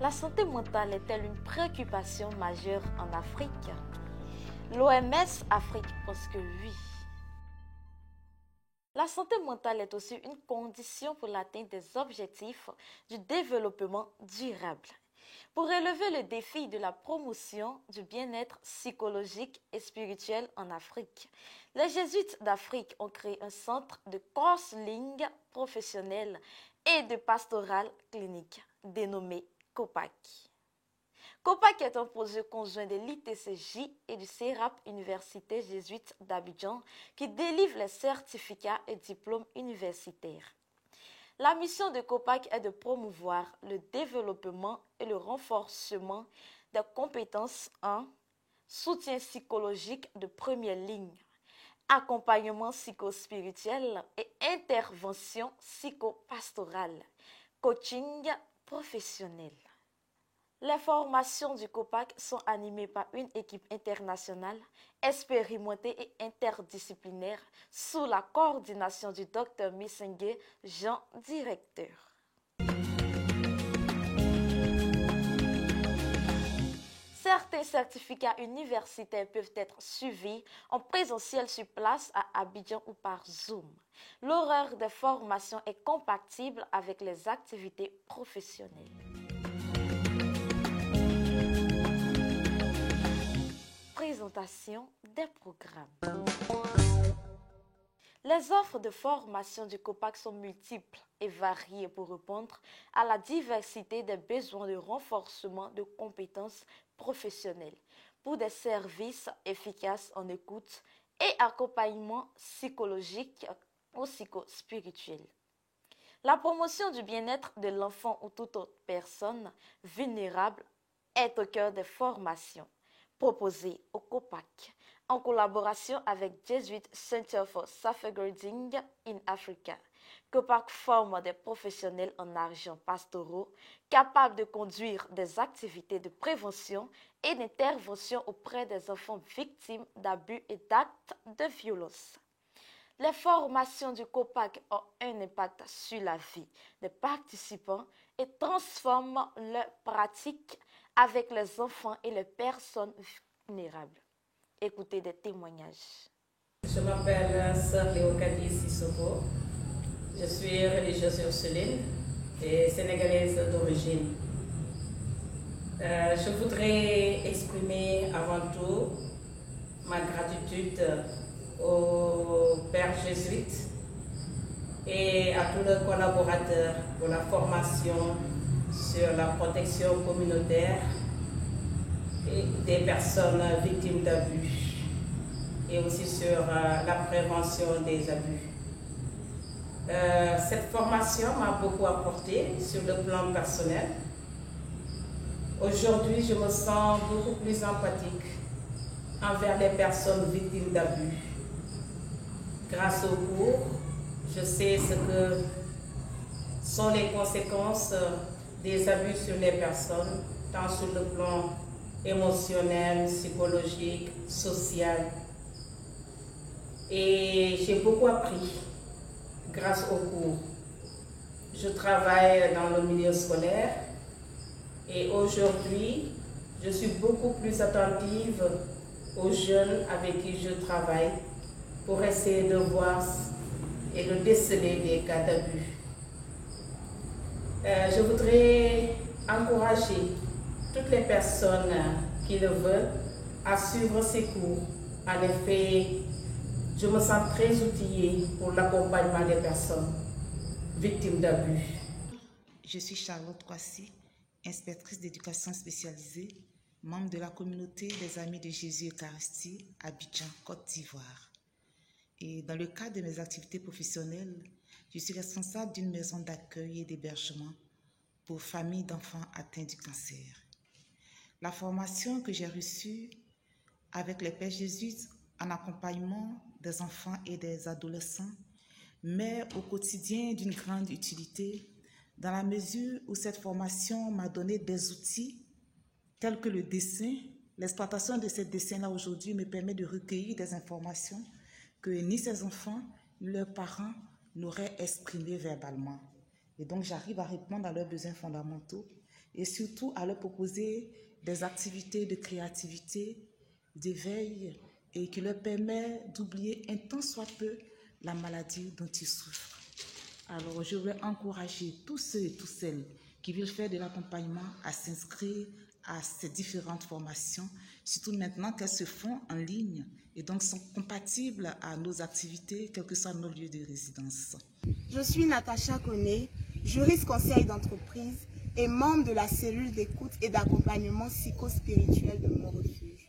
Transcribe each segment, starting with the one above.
La santé mentale est-elle une préoccupation majeure en Afrique? L'OMS Afrique pense que oui. La santé mentale est aussi une condition pour l'atteinte des objectifs du développement durable. Pour relever le défi de la promotion du bien-être psychologique et spirituel en Afrique, les Jésuites d'Afrique ont créé un centre de counseling professionnel et de pastoral clinique dénommé COPAC. COPAC est un projet conjoint de l'ITCJ et du CERAP Université Jésuite d'Abidjan qui délivre les certificats et diplômes universitaires. La mission de COPAC est de promouvoir le développement et le renforcement des compétences en soutien psychologique de première ligne, accompagnement psychospirituel et intervention psychopastorale, coaching professionnel. Les formations du COPAC sont animées par une équipe internationale, expérimentée et interdisciplinaire sous la coordination du Dr Missengue Jean, directeur. Certains certificats universitaires peuvent être suivis en présentiel sur place à Abidjan ou par Zoom. L'horaire de formation est compatible avec les activités professionnelles. Présentation des programmes. Les offres de formation du COPAC sont multiples et variées pour répondre à la diversité des besoins de renforcement de compétences professionnelles pour des services efficaces en écoute et accompagnement psychologique ou psychospirituel. La promotion du bien-être de l'enfant ou toute autre personne vulnérable est au cœur des formations proposées au COPAC en collaboration avec Jesuit Center for Safeguarding in Africa. COPAC forme des professionnels en argent pastoraux capables de conduire des activités de prévention et d'intervention auprès des enfants victimes d'abus et d'actes de violence. Les formations du COPAC ont un impact sur la vie des participants et transforment leurs pratiques avec les enfants et les personnes vulnérables. Écoutez des témoignages. Je m'appelle Sœur Léocadie Sissoko. Je suis religieuse ursuline et sénégalaise d'origine. Je voudrais exprimer avant tout ma gratitude aux pères jésuites et à tous les collaborateurs pour la formation sur la protection communautaire et des personnes victimes d'abus et aussi sur la prévention des abus. Cette formation m'a beaucoup apporté sur le plan personnel. Aujourd'hui, je me sens beaucoup plus empathique envers les personnes victimes d'abus. Grâce au cours, je sais ce que sont les conséquences des abus sur les personnes, tant sur le plan émotionnel, psychologique, social. Et j'ai beaucoup appris grâce au cours. Je travaille dans le milieu scolaire et aujourd'hui, je suis beaucoup plus attentive aux jeunes avec qui je travaille pour essayer de voir et de déceler des cas d'abus. Je voudrais encourager toutes les personnes qui le veulent à suivre ces cours. En effet, je me sens très outillée pour l'accompagnement des personnes victimes d'abus. Je suis Charlotte Kwasi, inspectrice d'éducation spécialisée, membre de la communauté des Amis de Jésus Eucharistie, Abidjan, Côte d'Ivoire. Et dans le cadre de mes activités professionnelles, je suis responsable d'une maison d'accueil et d'hébergement pour familles d'enfants atteints du cancer. La formation que j'ai reçue avec les pères jésuites en accompagnement des enfants et des adolescents m'est au quotidien d'une grande utilité dans la mesure où cette formation m'a donné des outils tels que le dessin. L'exploitation de ces dessins-là aujourd'hui me permet de recueillir des informations que ni ces enfants ni leurs parents n'auraient exprimées verbalement. Et donc j'arrive à répondre à leurs besoins fondamentaux et surtout à leur proposer des activités de créativité, d'éveil et qui leur permet d'oublier un tant soit peu la maladie dont ils souffrent. Alors, je voulais encourager tous ceux et toutes celles qui veulent faire de l'accompagnement à s'inscrire à ces différentes formations, surtout maintenant qu'elles se font en ligne et donc sont compatibles à nos activités, quels que soient nos lieux de résidence. Je suis Natacha Koné, juriste conseil d'entreprise et membre de la cellule d'écoute et d'accompagnement psychospirituel de Mon Refuge.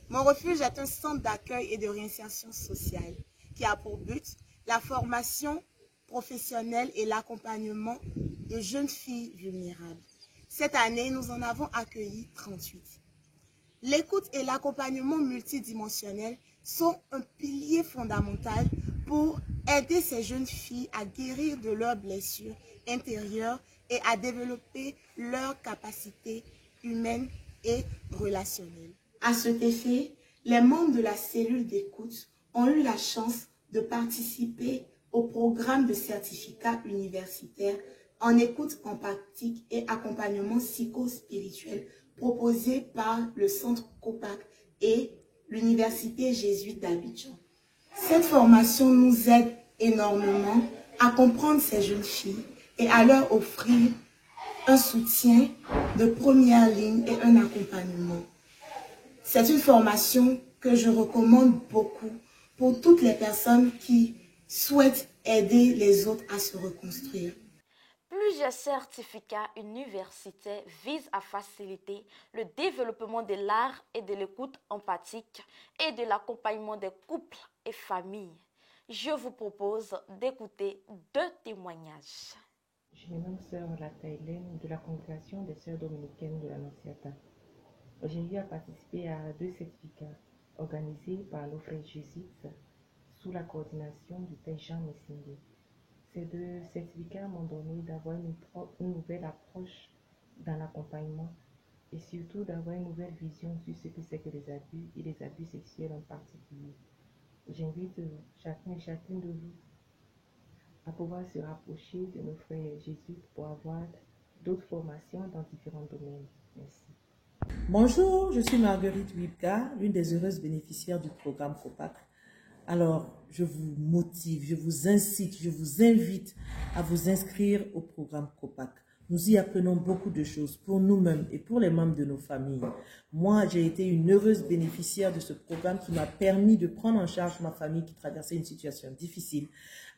Mon Refuge est un centre d'accueil et de réinsertion sociale qui a pour but la formation professionnelle et l'accompagnement de jeunes filles vulnérables. Cette année, nous en avons accueilli 38. L'écoute et l'accompagnement multidimensionnel sont un pilier fondamental pour aider ces jeunes filles à guérir de leurs blessures intérieures et à développer leurs capacités humaines et relationnelles. À cet effet, les membres de la cellule d'écoute ont eu la chance de participer au programme de certificat universitaire en écoute empathique et accompagnement psychospirituel proposé par le Centre COPAC et l'Université jésuite d'Abidjan. Cette formation nous aide énormément à comprendre ces jeunes filles et à leur offrir un soutien de première ligne et un accompagnement. C'est une formation que je recommande beaucoup pour toutes les personnes qui souhaitent aider les autres à se reconstruire. Plusieurs certificats universitaires visent à faciliter le développement de l'art et de l'écoute empathique et de l'accompagnement des couples et familles. Je vous propose d'écouter 2 témoignages. Je me nomme Sœur Lata Hélène de la congrégation des Sœurs dominicaines de l'Annonciata. J'ai eu à participer à 2 certificats organisés par nos frères jésuites sous la coordination du Père Jean Messingué. Ces 2 certificats m'ont donné d'avoir une nouvelle approche dans l'accompagnement et surtout d'avoir une nouvelle vision sur ce que c'est que les abus et les abus sexuels en particulier. J'invite chacun et chacune de vous à pouvoir se rapprocher de nos frères jésuites pour avoir d'autres formations dans différents domaines. Merci. Bonjour, je suis Marguerite Wibka, l'une des heureuses bénéficiaires du programme COPAC. Alors, je vous motive, je vous incite, je vous invite à vous inscrire au programme COPAC. Nous y apprenons beaucoup de choses pour nous-mêmes et pour les membres de nos familles. Moi, j'ai été une heureuse bénéficiaire de ce programme qui m'a permis de prendre en charge ma famille qui traversait une situation difficile.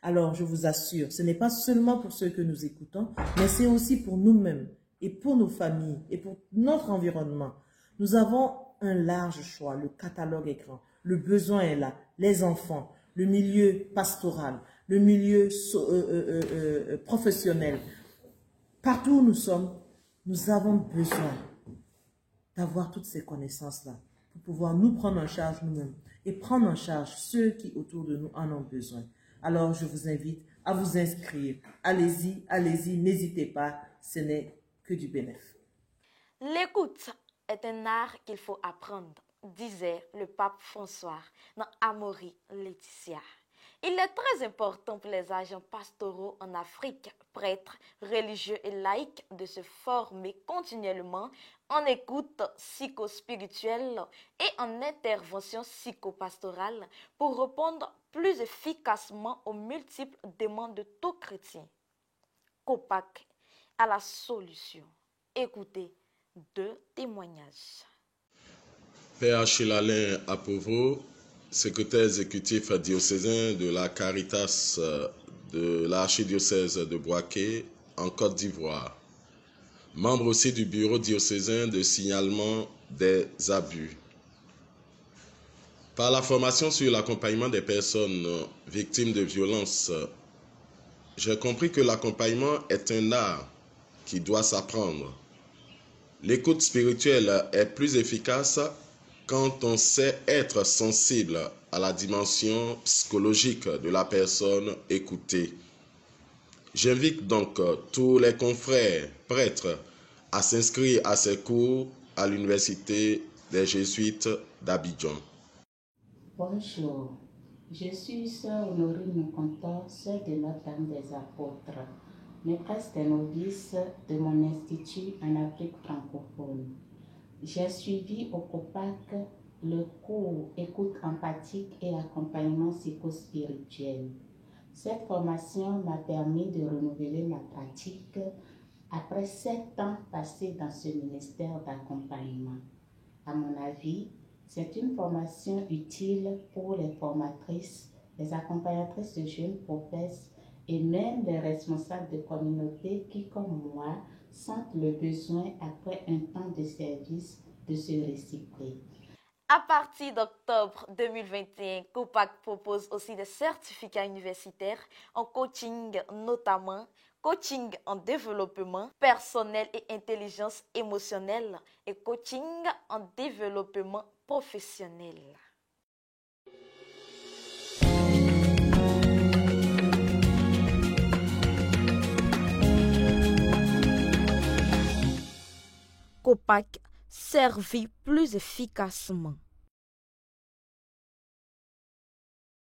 Alors, je vous assure, ce n'est pas seulement pour ceux que nous écoutons, mais c'est aussi pour nous-mêmes et pour nos familles et pour notre environnement. Nous avons un large choix, le catalogue est grand, le besoin est là, les enfants, le milieu pastoral, le milieu professionnel. Partout où nous sommes, nous avons besoin d'avoir toutes ces connaissances-là pour pouvoir nous prendre en charge nous-mêmes et prendre en charge ceux qui autour de nous en ont besoin. Alors, je vous invite à vous inscrire. Allez-y, allez-y, n'hésitez pas, ce n'est que du bénéfice. L'écoute est un art qu'il faut apprendre, disait le pape François dans Amaury Laetitia. Il est très important pour les agents pastoraux en Afrique, prêtres, religieux et laïcs, de se former continuellement en écoute psychospirituelle et en intervention psychopastorale pour répondre plus efficacement aux multiples demandes de tout chrétien. COPAC a la solution. Écoutez 2 témoignages. Père Achille Alain Apovo, secrétaire exécutif diocésain de la Caritas de l'archidiocèse de Bouaké en Côte d'Ivoire. Membre aussi du bureau diocésain de signalement des abus. Par la formation sur l'accompagnement des personnes victimes de violences, j'ai compris que l'accompagnement est un art qui doit s'apprendre. L'écoute spirituelle est plus efficace quand on sait être sensible à la dimension psychologique de la personne écoutée. J'invite donc tous les confrères prêtres à s'inscrire à ces cours à l'Université des Jésuites d'Abidjan. Bonjour, je suis Sœur Honorine Contant, sœur de Notre-Dame des Apôtres, maîtresse des novices de mon institut en Afrique francophone. J'ai suivi au COPAC le cours écoute empathique et accompagnement psychospirituel. Cette formation m'a permis de renouveler ma pratique après 7 ans passés dans ce ministère d'accompagnement. À mon avis, c'est une formation utile pour les formatrices, les accompagnatrices de jeunes professes et même les responsables de communautés qui, comme moi, sentent le besoin, après un temps de service, de se recycler. À partir d'octobre 2021, COPAC propose aussi des certificats universitaires en coaching, notamment coaching en développement personnel et intelligence émotionnelle et coaching en développement professionnel. COPAC servit plus efficacement.